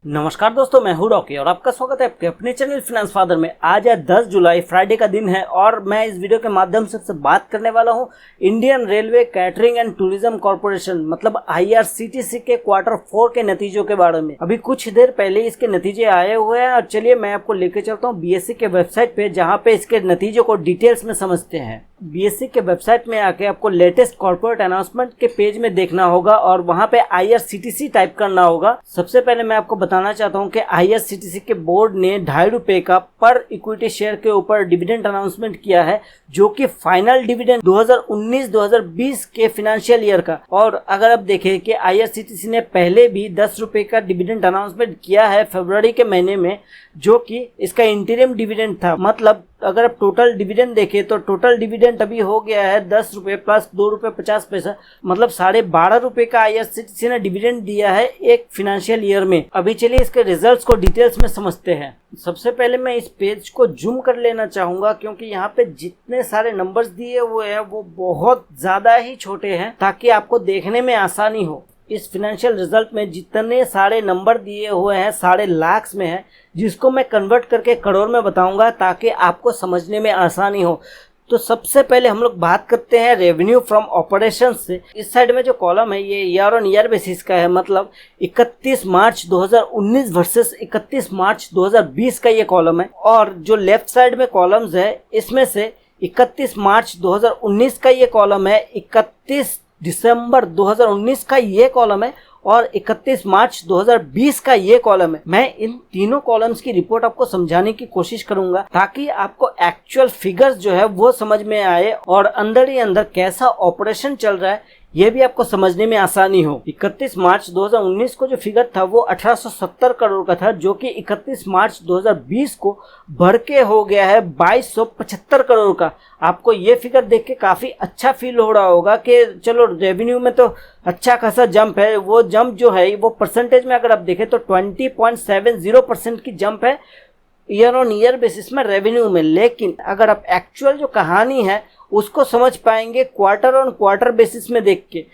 नमस्कार दोस्तों, मैं हूं रॉकी और आपका स्वागत है आपके अपने चैनल फाइनेंस फादर में। आज है 10 जुलाई, फ्राइडे का दिन है और मैं इस वीडियो के माध्यम से आपसे बात करने वाला हूं Indian railway catering and tourism corporation मतलब IRCTC के Q4 के नतीजों के बारे में। अभी कुछ देर पहले इसके नतीजे आए हुए हैं और चलिए मैं आपको लेके चलता हूँ BSE के वेबसाइट पे, जहाँ पे इसके नतीजों को डिटेल्स में समझते हैं। BSE के वेबसाइट में आके आपको लेटेस्ट कॉर्पोरेट अनाउंसमेंट के पेज में देखना होगा और वहां पे IRCTC टाइप करना होगा। सबसे पहले मैं आपको बताना चाहता हूं कि IRCTC के बोर्ड ने ₹2.5 का पर इक्विटी शेयर के ऊपर डिविडेंड अनाउंसमेंट किया है, जो कि फाइनल डिविडेंड 2019-2020 के फाइनेंशियल ईयर का। और अगर आप देखें कि IRCTC ने पहले भी ₹10 का डिविडेंड अनाउंसमेंट किया है फरवरी के महीने में, जो कि इसका इंटीरियम डिविडेंड था। मतलब अगर आप टोटल डिविडेंड देखें तो टोटल डिविडेंड अभी हो गया है ₹10 प्लस ₹2.50, मतलब ₹12.5 का IRCTC ने डिविडेंड दिया है एक फाइनेंशियल ईयर में। अभी चलिए इसके रिजल्ट्स को डिटेल्स में समझते हैं। सबसे पहले मैं इस पेज को जूम कर लेना चाहूंगा, क्योंकि यहाँ पे जितने सारे नंबर्स दिए हुए हैं वो बहुत ज्यादा ही छोटे हैं, ताकि आपको देखने में आसानी हो। इस फाइनेंशियल रिजल्ट में जितने सारे नंबर दिए हुए हैं सारे लाख्स में है, जिसको मैं कन्वर्ट करके करोड़ में बताऊंगा ताकि आपको समझने में आसानी हो। तो सबसे पहले हम लोग बात करते हैं रेवेन्यू फ्रॉम ऑपरेशन से। इस साइड में जो कॉलम है ये ईयर ऑन ईयर बेसिस का है, मतलब 31 मार्च 2019 वर्सेस 31 मार्च 2020 का ये कॉलम है। और जो लेफ्ट साइड में कॉलम्स है इसमें से 31 मार्च 2019 का ये कॉलम है, 31 दिसंबर 2019 का ये कॉलम है और 31 मार्च 2020 का ये कॉलम है। मैं इन तीनों कॉलम्स की रिपोर्ट आपको समझाने की कोशिश करूंगा ताकि आपको एक्चुअल फिगर्स जो है वो समझ में आए और अंदर ही अंदर कैसा ऑपरेशन चल रहा है ये भी आपको समझने में आसानी हो। 31 मार्च 2019 को जो फिगर था वो 1870 करोड़ का था, जो कि 31 मार्च 2020 को बढ़ के हो गया है 2275 करोड़ का। आपको ये फिगर देख के काफी अच्छा फील हो रहा होगा कि चलो रेवेन्यू में तो अच्छा खासा जंप है। वो जंप जो है वो परसेंटेज में अगर आप देखें तो 20.70% की जंप है ईयर ऑन ईयर बेसिस में रेवेन्यू में। लेकिन अगर आप एक्चुअल जो कहानी है उसको समझ पाएंगे क्वार्टर ऑन क्वार्टर बेसिस में देख के।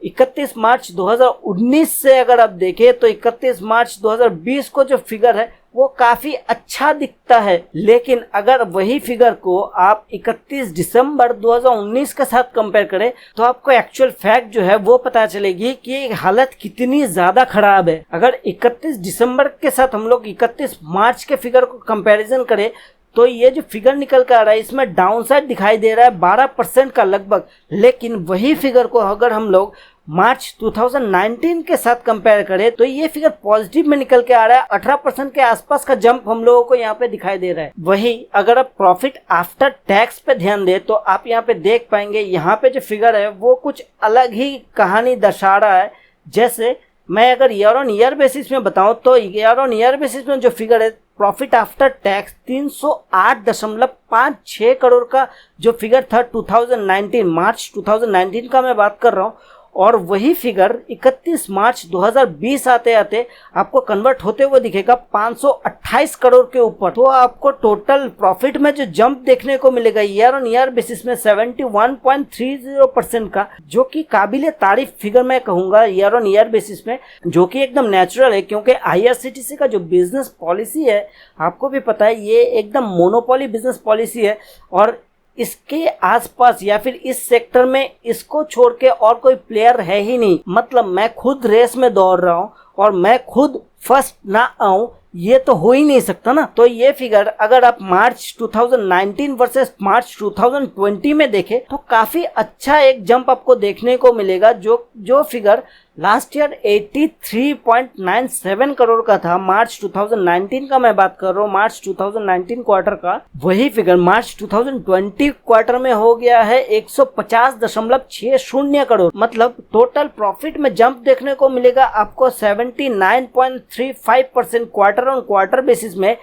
31 मार्च 2019 से अगर आप देखें तो 31 मार्च 2020 को जो फिगर है वो काफी अच्छा दिखता है। लेकिन अगर वही फिगर को आप 31 दिसंबर 2019 के साथ कंपेयर करें तो आपको एक्चुअल फैक्ट जो है वो पता चलेगी कि हालत कितनी ज्यादा खराब है। अगर 31 दिसंबर के साथ हम लोग 31 मार्च के फिगर को कंपैरिजन करें तो ये जो फिगर निकल कर आ रहा है इसमें डाउनसाइड दिखाई दे रहा है 12% का लगभग। लेकिन वही फिगर को अगर हम लोग मार्च 2019 के साथ कंपेयर करें तो ये फिगर पॉजिटिव में निकल के आ रहा है। 18% के आसपास का जंप हम लोगों को यहाँ पे दिखाई दे रहा है। वही अगर आप प्रॉफिट आफ्टर टैक्स पे ध्यान दें तो आप यहाँ पे देख पाएंगे यहाँ पे जो फिगर है वो कुछ अलग ही कहानी दर्शा रहा है। जैसे मैं अगर ईयर ऑन ईयर बेसिस में बताऊं तो ईयर ऑन ईयर बेसिस में जो फिगर है प्रॉफिट आफ्टर टैक्स 308.56 करोड़ का जो फिगर था 2019 मार्च 2019 का मैं बात कर रहा हूं, और वही फिगर 31 मार्च 2020 आते आते आपको कन्वर्ट होते हुए दिखेगा 528 करोड़ के ऊपर। तो आपको टोटल प्रॉफिट में जो जंप देखने को मिलेगा ईयर ऑन ईयर बेसिस में 71.30% का, जो कि काबिले तारीफ फिगर मैं कहूंगा ईयर ऑन ईयर बेसिस में, जो कि एकदम नेचुरल है। क्योंकि IRCTC का जो बिजनेस पॉलिसी है आपको भी पता है ये एकदम मोनोपोली बिजनेस पॉलिसी है और इसके आसपास या फिर इस सेक्टर में इसको छोड़ के और कोई प्लेयर है ही नहीं। मतलब मैं खुद रेस में दौड़ रहा हूं और मैं खुद फर्स्ट ना आऊं ये तो हो ही नहीं सकता ना। तो ये फिगर अगर आप मार्च 2019 वर्सेस मार्च 2020 में देखें तो काफी अच्छा एक जंप आपको देखने को मिलेगा। जो फिगर लास्ट ईयर 83.97 करोड़ का था, मार्च 2019 का मैं बात कर रहा हूँ, मार्च 2019 क्वार्टर का, वही फिगर मार्च 2020 क्वार्टर में हो गया है 150.60 करोड़। मतलब टोटल प्रॉफिट में जंप देखने को मिलेगा आपको 79.35% क्वार्टर ऑन क्वार्टर बेसिस में।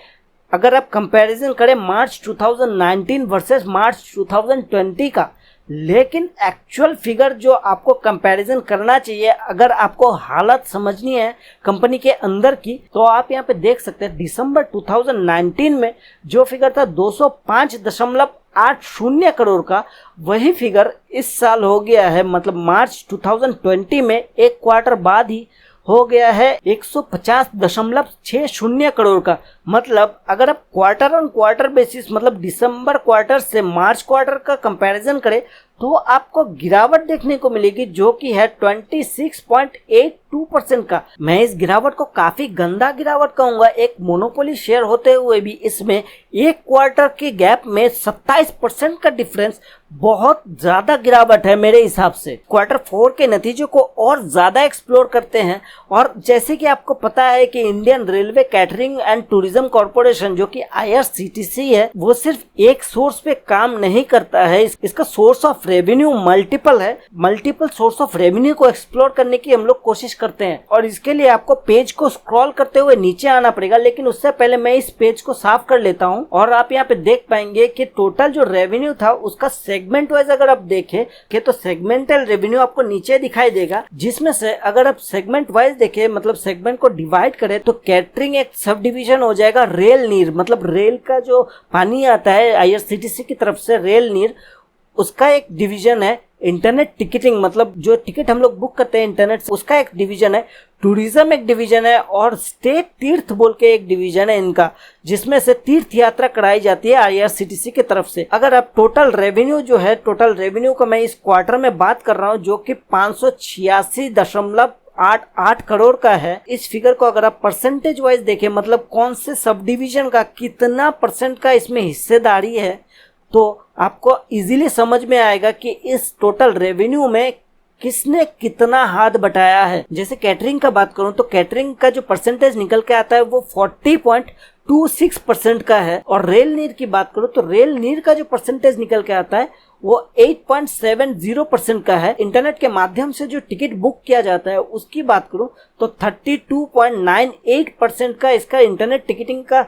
अगर आप कंपैरिजन करें मार्च 2019 वर्सेस मार्च 2020 का। लेकिन एक्चुअल फिगर जो आपको कंपैरिजन करना चाहिए अगर आपको हालत समझनी है कंपनी के अंदर की, तो आप यहाँ पे देख सकते हैं दिसंबर 2019 में जो फिगर था 205.80 करोड़ का, वही फिगर इस साल हो गया है, मतलब मार्च 2020 में एक क्वार्टर बाद ही हो गया है 150.60 करोड़ का। मतलब अगर आप क्वार्टर ऑन क्वार्टर बेसिस मतलब दिसंबर क्वार्टर से मार्च क्वार्टर का कंपैरिजन करें तो आपको गिरावट देखने को मिलेगी, जो कि है 26.82% का। मैं इस गिरावट को काफी गंदा गिरावट कहूंगा। एक मोनोपोली शेयर होते हुए भी इसमें एक क्वार्टर के गैप में 27% का डिफरेंस बहुत ज्यादा गिरावट है मेरे हिसाब से। क्वार्टर 4 के नतीजों को और ज्यादा एक्सप्लोर करते हैं। और जैसे कि आपको पता है कि Indian railway catering and tourism corporation जो कि IRCTC है, वो सिर्फ एक सोर्स पे काम नहीं करता है। इसका सोर्स ऑफ रेवेन्यू मल्टीपल है। मल्टीपल सोर्स ऑफ रेवेन्यू को एक्सप्लोर करने की हम लोग कोशिश करते हैं और इसके लिए आपको पेज को स्क्रॉल करते हुए नीचे आना पड़ेगा। लेकिन उससे पहले मैं इस पेज को साफ कर लेता हूं और आप यहाँ पे देख पाएंगे कि टोटल जो रेवेन्यू था उसका सेगमेंट वाइज अगर आप देखें कि तो सेगमेंटल रेवेन्यू आपको नीचे दिखाई देगा, जिसमें से अगर आप सेगमेंट वाइज देखें मतलब सेगमेंट को डिवाइड करें तो कैटरिंग एक सब डिवीजन हो जाएगा। रेल नीर मतलब रेल का जो पानी आता है IRCTC की तरफ से, रेल नीर उसका एक डिवीजन है। इंटरनेट टिकटिंग मतलब जो टिकट हम लोग बुक करते हैं इंटरनेट से, उसका एक डिवीजन है। टूरिज्म एक डिवीजन है और स्टेट तीर्थ बोल के एक डिवीजन है इनका, जिसमें से तीर्थ यात्रा कराई जाती है IRCTC की तरफ से। अगर आप टोटल रेवेन्यू जो है, टोटल रेवेन्यू को मैं इस क्वार्टर में बात कर रहा हूँ जो कि 586.88 करोड़ का है। इस फिगर को अगर आप परसेंटेज वाइज देखें मतलब कौन से सब डिवीजन का कितना परसेंट का इसमें हिस्सेदारी है, तो आपको इजीली समझ में आएगा कि इस टोटल रेवेन्यू में किसने कितना हाथ बटाया है। जैसे कैटरिंग का बात करूं तो कैटरिंग का जो परसेंटेज निकल के आता है वो 40.26% का है। और रेल नीर की बात करूं तो रेल नीर का जो परसेंटेज निकल के आता है वो 8.70% का है। इंटरनेट के माध्यम से जो टिकट बुक किया जाता है उसकी बात करूं तो 32.98% का इसका इंटरनेट टिकटिंग का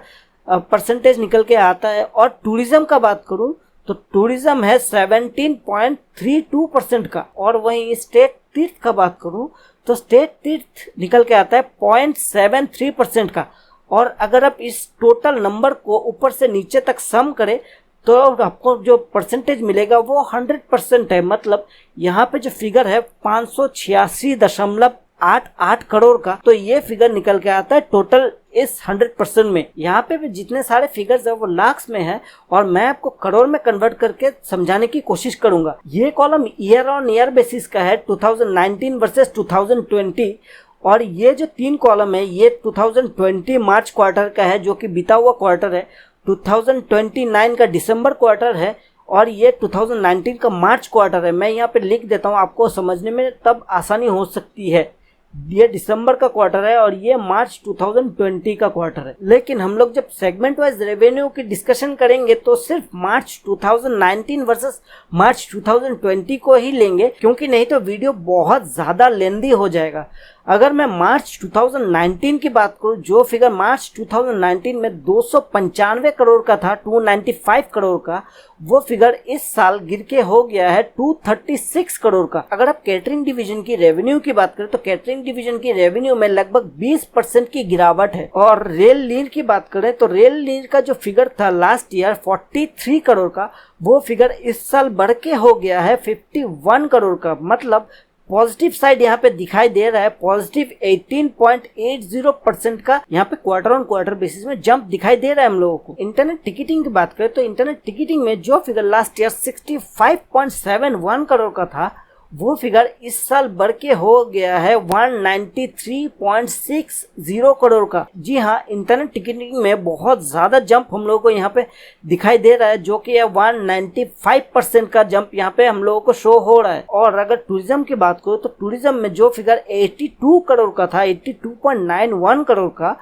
परसेंटेज निकल के आता है। और टूरिज्म का बात करूं तो टूरिज्म है 17.32% का। और वहीं स्टेट तीर्थ का बात करूं तो स्टेट तीर्थ निकल के आता है 0.73% का। और अगर आप इस टोटल नंबर को ऊपर से नीचे तक सम करें तो आपको जो परसेंटेज मिलेगा वो 100% है। मतलब यहाँ पे जो फिगर है 586.88 करोड़ का, तो ये फिगर निकल के आता है टोटल इस 100% में। यहाँ पे भी जितने सारे फिगर्स है वो लाख्स में है और मैं आपको करोड़ में कन्वर्ट करके समझाने की कोशिश करूंगा। ये column year on year basis का है 2019 वर्सेस 2020। और ये जो 3 कॉलम है ये 2020 मार्च क्वार्टर का है जो कि बीता हुआ क्वार्टर है। 2029 का दिसंबर क्वार्टर है और ये 2019 का मार्च क्वार्टर है। मैं यहाँ पे लिख देता हूँ, आपको समझने में तब आसानी हो सकती है। ये दिसंबर का क्वार्टर है और ये मार्च 2020 का क्वार्टर है। लेकिन हम लोग जब सेगमेंट वाइज रेवेन्यू की डिस्कशन करेंगे तो सिर्फ मार्च 2019 वर्सेस मार्च 2020 को ही लेंगे, क्योंकि नहीं तो वीडियो बहुत ज़्यादा लेंदी हो जाएगा। अगर मैं मार्च 2019 की बात करूं, जो फिगर मार्च 2019 में 295 करोड़ का था, 295 करोड़ का, वो फिगर इस साल गिर के हो गया है 236 करोड़ का। अगर आप कैटरिंग डिवीजन की रेवेन्यू की बात करें तो कैटरिंग डिवीजन की रेवेन्यू में लगभग 20% की गिरावट है। और रेल नीर की बात करें तो रेल नीर का जो फिगर था लास्ट ईयर 43 करोड़ का, वो फिगर इस साल बढ़ के हो गया है 51 करोड़ का। मतलब पॉजिटिव साइड यहाँ पे दिखाई दे रहा है, पॉजिटिव 18.80% का यहाँ पे क्वार्टर ऑन क्वार्टर बेसिस में जंप दिखाई दे रहा है हम लोगों को। इंटरनेट टिकटिंग की बात करें तो इंटरनेट टिकटिंग में जो फिगर लास्ट ईयर 65.71 करोड़ का था, वो फिगर इस साल बढ़ के हो गया है 193.60 करोड़ का। जी हाँ, इंटरनेट टिकटिंग में बहुत ज्यादा जंप हम लोगों को यहाँ पे दिखाई दे रहा है, जो कि 195% का जंप यहाँ पे हम लोगों को शो हो रहा है। और अगर टूरिज्म की बात करो तो टूरिज्म में जो फिगर 82 करोड़ का था, 82.91 करोड़ का,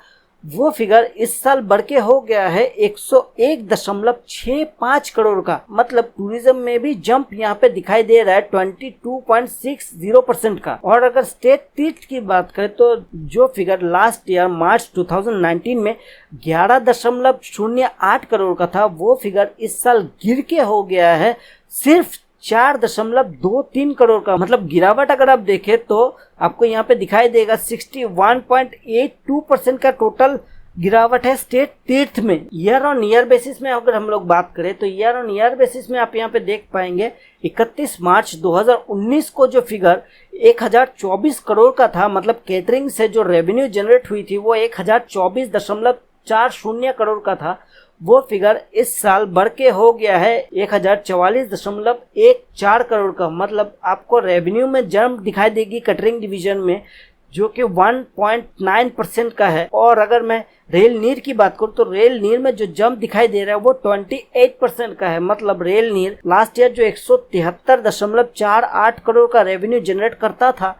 वो फिगर इस साल बढ़ के हो गया है 101.65 करोड़ का। मतलब टूरिज्म में भी जंप यहाँ पे दिखाई दे रहा है 22.60% का। और अगर स्टेट तीर्थ की बात करें तो जो फिगर लास्ट ईयर मार्च 2019 में 11.08 करोड़ का था, वो फिगर इस साल गिर के हो गया है सिर्फ 4.23 करोड़ का। मतलब गिरावट अगर आप देखें तो आपको यहाँ पे दिखाई देगा 61.82% का टोटल गिरावट है स्टेट तीर्थ में। ईयर ऑन ईयर बेसिस में अगर हम लोग बात करें तो ईयर ऑन ईयर बेसिस में आप यहाँ पे देख पाएंगे 31 मार्च 2019 को जो फिगर 1024 करोड़ का था, मतलब कैटरिंग से जो रेवेन्यू जनरेट हुई थी वो 1024.40 करोड़ का था, वो फिगर इस साल बढ़ के हो गया है 1044.14 करोड़ का। मतलब आपको रेवेन्यू में जंप दिखाई देगी कैटरिंग डिवीजन में, जो कि 1.9% का है। और अगर मैं रेल नीर की बात करूं तो रेल नीर में जो जंप दिखाई दे रहा है वो 28% का है। मतलब रेल नीर लास्ट ईयर जो 173.48 करोड़ का रेवेन्यू जनरेट करता था,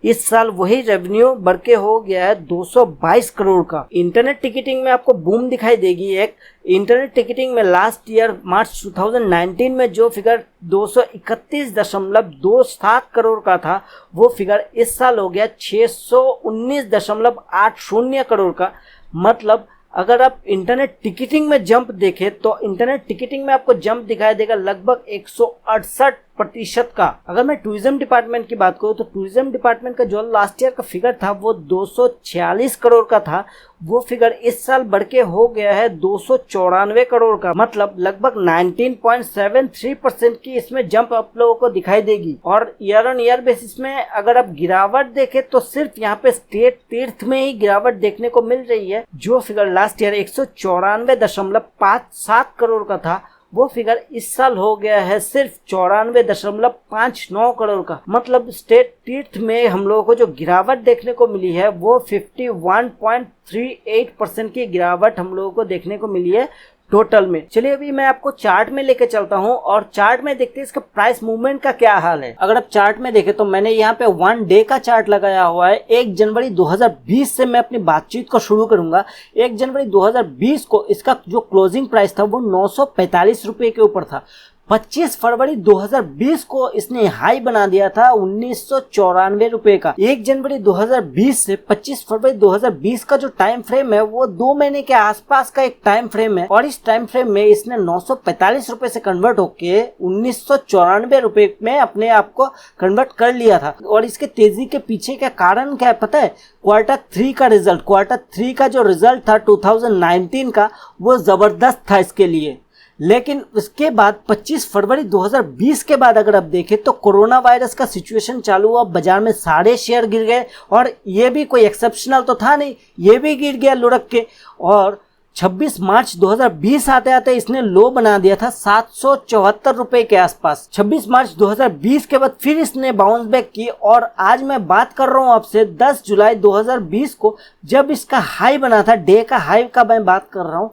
इस साल वही रेवेन्यू बढ़ के हो गया है 222 करोड़ का। इंटरनेट टिकटिंग में आपको बूम दिखाई देगी। एक इंटरनेट टिकटिंग में लास्ट ईयर मार्च 2019 में जो फिगर 231.27 करोड़ का था, वो फिगर इस साल हो गया 619.80 करोड़ का। मतलब अगर आप इंटरनेट टिकटिंग में जंप देखें तो इंटरनेट टिकटिंग में आपको जंप दिखाई देगा लगभग 168% का। अगर मैं टूरिज्म डिपार्टमेंट की बात करूं तो टूरिज्म डिपार्टमेंट का जो लास्ट ईयर का फिगर था वो 246 करोड़ का था, वो फिगर इस साल बढ़ के हो गया है 294 करोड़ का। मतलब लगभग 19.73% की इसमें जंप आप लोगों को दिखाई देगी। और ईयर ऑन ईयर बेसिस में अगर आप गिरावट देखें तो सिर्फ यहाँ पे स्टेट तीर्थ में ही गिरावट देखने को मिल रही है। जो फिगर लास्ट ईयर 194.57 करोड़ का था, वो फिगर इस साल हो गया है सिर्फ 94.59 करोड़ का। मतलब स्टेट तीर्थ में हम लोगों को जो गिरावट देखने को मिली है वो 51.38% की गिरावट हम लोगों को देखने को मिली है टोटल में। चलिए अभी मैं आपको चार्ट में लेके चलता हूं और चार्ट में देखते हैं इसका प्राइस मूवमेंट का क्या हाल है। अगर आप चार्ट में देखें तो मैंने यहाँ पे 1 डे का चार्ट लगाया हुआ है। 1 जनवरी 2020 से मैं अपनी बातचीत को शुरू करूंगा। 1 जनवरी 2020 को इसका जो क्लोजिंग प्राइस था वो 945 रुपए के ऊपर था। 25 फरवरी 2020 को इसने हाई बना दिया था 1994 रुपए का। 1 जनवरी 2020 से 25 फरवरी 2020 का जो टाइम फ्रेम है वो 2 महीने के आसपास का एक टाइम फ्रेम है, और इस टाइम फ्रेम में इसने 945 रुपए से कन्वर्ट होके 1994 रुपए में अपने आप को कन्वर्ट कर लिया था। और इसके तेजी के पीछे का कारण क्या है पता है? क्वार्टर 3 का रिजल्ट। क्वार्टर 3 का जो रिजल्ट था 2019 का, वो जबरदस्त था इसके लिए। लेकिन उसके बाद 25 फरवरी 2020 के बाद अगर आप देखें तो कोरोना वायरस का सिचुएशन चालू हुआ, बाजार में सारे शेयर गिर गए, और ये भी कोई एक्सेप्शनल तो था नहीं, ये भी गिर गया लुढ़क के। और 26 मार्च 2020 आते आते इसने लो बना दिया था 774 रुपए के आसपास। 26 मार्च 2020 के बाद फिर इसने बाउंस बैक की, और आज मैं बात कर रहा हूं आपसे 10 जुलाई 2020 को, जब इसका हाई बना था, डे का हाई का मैं बात कर रहा हूं,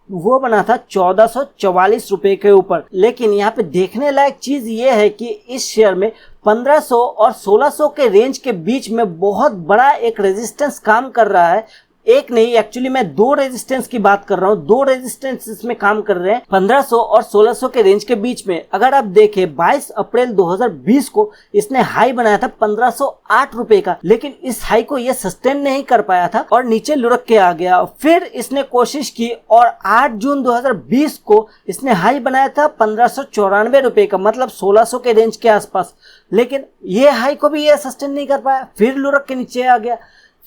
वो बना था 1444 रुपए के ऊपर। लेकिन यहाँ पे देखने लायक चीज ये है कि इस शेयर में 1500 और 1600 के रेंज के बीच में बहुत बड़ा एक रेजिस्टेंस काम कर रहा है। एक नहीं, एक्चुअली मैं 2 रेजिस्टेंस की बात कर रहा हूं। 2 रेजिस्टेंस इसमें काम कर रहे हैं 1500 और 1600 के रेंज के बीच में। अगर आप देखें 22 अप्रैल 2020 को इसने हाई बनाया था 1508 रुपए का, लेकिन इस हाई को ये सस्टेन नहीं कर पाया था और नीचे लुढ़क के आ गया। फिर इसने कोशिश की और 8 जून 2020 को इसने हाई बनाया था 1594 रुपए का, मतलब 1600 के रेंज के आसपास, लेकिन ये हाई को भी ये सस्टेन नहीं कर पाया, फिर लुढ़क के नीचे आ गया।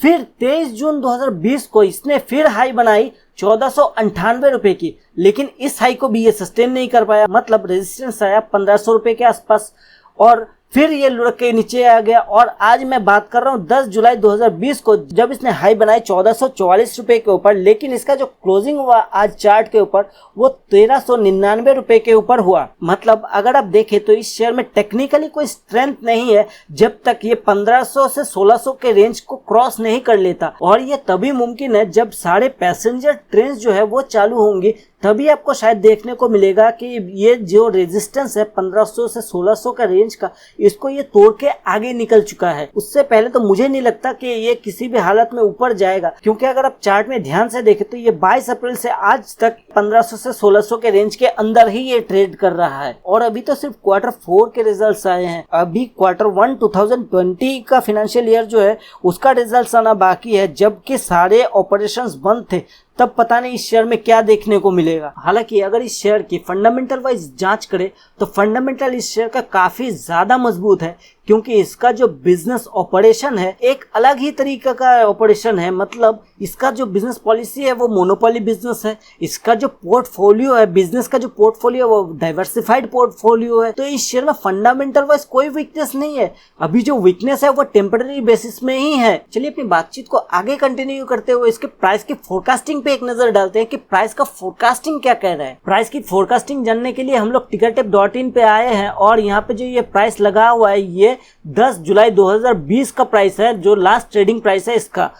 फिर 23 जून 2020 को इसने फिर हाई बनाई 1498 रुपए की, लेकिन इस हाई को भी ये सस्टेन नहीं कर पाया, मतलब रेजिस्टेंस आया 1500 रुपए के आसपास, और फिर ये लुढ़क के नीचे आ गया। और आज मैं बात कर रहा हूँ 10 जुलाई 2020 को, जब इसने हाई बनाई 1444 रुपए के ऊपर, लेकिन इसका जो क्लोजिंग हुआ आज चार्ट के ऊपर वो 1399 रुपए के ऊपर हुआ। मतलब अगर आप देखें तो इस शेयर में टेक्निकली कोई स्ट्रेंथ नहीं है जब तक ये 1500 से 1600 के रेंज को क्रॉस नहीं कर लेता, और ये तभी मुमकिन है जब सारे पैसेंजर ट्रेन जो है वो चालू होंगी, तभी आपको शायद देखने को मिलेगा कि ये जो रेजिस्टेंस है 1500 से 1600 का रेंज का, इसको ये तोड़ के आगे निकल चुका है। उससे पहले तो मुझे नहीं लगता कि ये किसी भी हालत में ऊपर जाएगा, क्योंकि अगर आप चार्ट में ध्यान से देखें तो ये 22 अप्रैल से आज तक 1500 से 1600 के रेंज के अंदर ही ये ट्रेड कर रहा है। और अभी तो सिर्फ क्वार्टर 4 के रिजल्ट्स आए हैं, अभी क्वार्टर 1 2020 का फाइनेंशियल ईयर जो है उसका रिजल्ट आना बाकी है, जबकि सारे ऑपरेशंस बंद थे। तब पता नहीं इस शेयर में क्या देखने को मिलेगा। हालांकि अगर इस शेयर की फंडामेंटल वाइज जांच करें तो फंडामेंटल इस शेयर का काफी ज्यादा मजबूत है, क्योंकि इसका जो बिजनेस ऑपरेशन है एक अलग ही तरीके का ऑपरेशन है। मतलब इसका जो बिजनेस पॉलिसी है वो मोनोपोली बिजनेस है। इसका जो पोर्टफोलियो है, बिजनेस का जो पोर्टफोलियो है वो डाइवर्सिफाइड पोर्टफोलियो है। तो इस शेयर में फंडामेंटल वाइज कोई वीकनेस नहीं है। अभी जो वीकनेस है वो टेम्पररी बेसिस में ही है। चलिए अपनी बातचीत को आगे कंटिन्यू करते हुए इसके प्राइस की फोरकास्टिंग पे एक नजर डालते हैं कि प्राइस का फोरकास्टिंग क्या कह रहा है। प्राइस की फोरकास्टिंग जानने के लिए हम लोग tickertip.in पे आए हैं और यहाँ पे जो ये प्राइस लगा हुआ है ये 10 जुलाई 2020 का प्राइस है, जो लास्ट ट्रेडिंग प्राइस है इसका।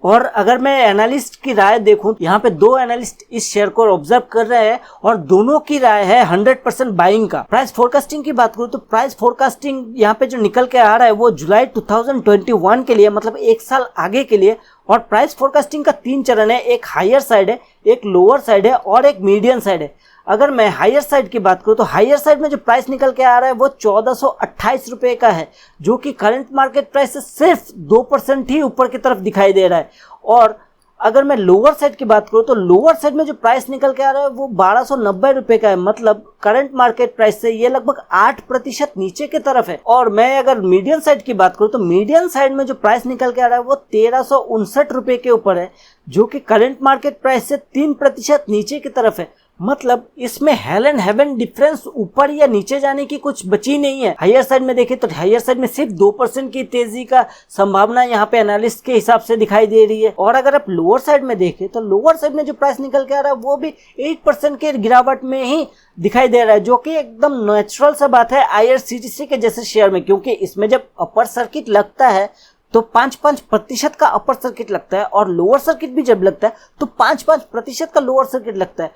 और अगर मैं एनालिस्ट की राय देखूं, यहाँ पे दो एनालिस्ट इस शेयर को ऑब्जर्व कर रहे हैं और दोनों की राय है 100% बाइंग का। प्राइस फोरकास्टिंग की बात करूं तो प्राइस फोरकास्टिंग यहाँ पे जो निकल के आ रहा है वो जुलाई 2021 के लिए, मतलब एक साल आगे के लिए। और प्राइस फोरकास्टिंग का 3 चरण है, एक हायर साइड है, एक लोअर साइड है और एक मीडियम साइड है। अगर मैं हायर साइड की बात करूं तो हायर साइड में जो प्राइस निकल के आ रहा है वो 1428 रुपए का है, जो कि करंट मार्केट प्राइस से सिर्फ 2% ही ऊपर की तरफ दिखाई दे रहा है। और अगर मैं लोअर साइड की बात करूं तो लोअर साइड में जो प्राइस निकल के आ रहा है वो 1290 रुपए का है, मतलब करंट मार्केट प्राइस से ये लगभग 8% नीचे की तरफ है। और मैं अगर मीडियम साइड की बात करूं तो मीडियम साइड में जो प्राइस निकल के आ रहा है वो 1359 रुपए के ऊपर है, जो कि करंट मार्केट प्राइस से 3% नीचे की तरफ है। मतलब इसमें हेल एंड हेवन डिफरेंस ऊपर या नीचे जाने की कुछ बची नहीं है। हायर साइड में देखें तो हायर साइड में सिर्फ 2% की तेजी का संभावना यहाँ पे एनालिस्ट के हिसाब से दिखाई दे रही है। और अगर आप लोअर साइड में देखें तो लोअर साइड में जो प्राइस निकल के आ रहा है वो भी 8% के गिरावट में ही दिखाई दे रहा है, जो कि एकदम नेचुरल सा बात है IRCTC के जैसे शेयर में, क्योंकि इसमें जब अपर सर्किट लगता है तो 5% का अपर सर्किट लगता है और लोअर सर्किट भी जब लगता है तो 5% का लोअर सर्किट लगता है।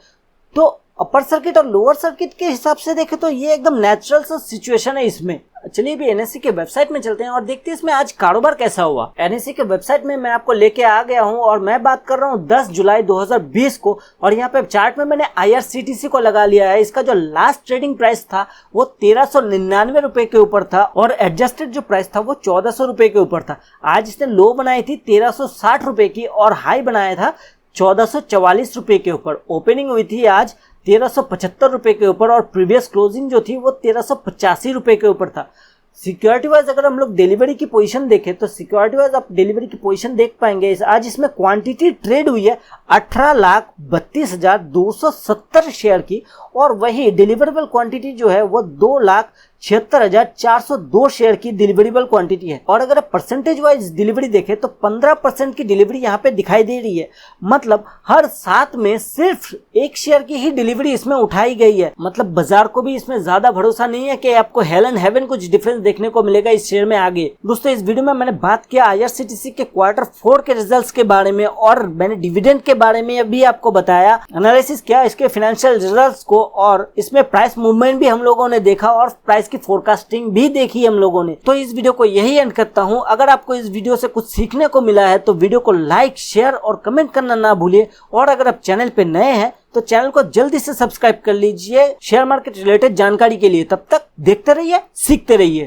तो अपर सर्किट और लोअर सर्किट के हिसाब से देखें तो ये एकदम नेचुरल सा सिचुएशन है इसमें। चलिए भी NSE के वेबसाइट में चलते हैं और देखते हैं इसमें आज कारोबार कैसा हुआ। NSE के वेबसाइट में मैं आपको लेके आ गया हूं और मैं बात कर रहा हूं 10 जुलाई 2020 को। और यहाँ पे चार्ट में मैंने IRCTC को लगा लिया है। इसका जो लास्ट ट्रेडिंग प्राइस था वो 1399 रुपए के ऊपर था और एडजस्टेड जो प्राइस था वो 1400 रुपए के ऊपर था। आज इसने लो बनाई थी 1360 रुपए की और हाई बनाया था 1444 रुपए के ऊपर। ओपनिंग हुई थी आज 1375 रुपए के ऊपर और प्रीवियस क्लोजिंग जो थी वो 1385 रुपए के ऊपर था। सिक्योरिटी वाइज अगर हम लोग डिलीवरी की पोजीशन देखें तो सिक्योरिटी वाइज आप डिलीवरी की पोजीशन देख पाएंगे। आज इसमें क्वांटिटी ट्रेड हुई है 18,32,270 शेयर की और वही डिलीवरेबल क्वांटिटी जो है वो 2,76,402 शेयर की डिलीवरेबल क्वांटिटी है। और अगर आप परसेंटेज वाइज डिलीवरी देखें तो 15% की डिलीवरी यहाँ पे दिखाई दे रही है। मतलब हर 7 में सिर्फ एक शेयर की ही डिलीवरी इसमें उठाई गई है। मतलब बाजार को भी इसमें ज्यादा भरोसा नहीं है कि आपको हेल एंड हेवन कुछ डिफरेंस देखने को मिलेगा इस शेयर में आगे। दोस्तों इस वीडियो में मैंने बात किया IRCTC के Q4 के रिजल्ट्स के बारे में और मैंने डिविडेंड के बारे में भी आपको बताया, एनालिसिस किया इसके फाइनेंशियल रिजल्ट्स को और इसमें प्राइस मूवमेंट भी हम लोगों ने देखा और प्राइस की फोरकास्टिंग भी देखी हम लोगों ने। तो इस वीडियो को यही एंड करता हूं। अगर आपको इस वीडियो से कुछ सीखने को मिला है तो वीडियो को लाइक, शेयर और कमेंट करना ना भूलिए। और अगर आप चैनल पे नए हैं तो चैनल को जल्दी से सब्सक्राइब कर लीजिए शेयर मार्केट रिलेटेड जानकारी के लिए। तब तक देखते रहिए, सीखते रहिए।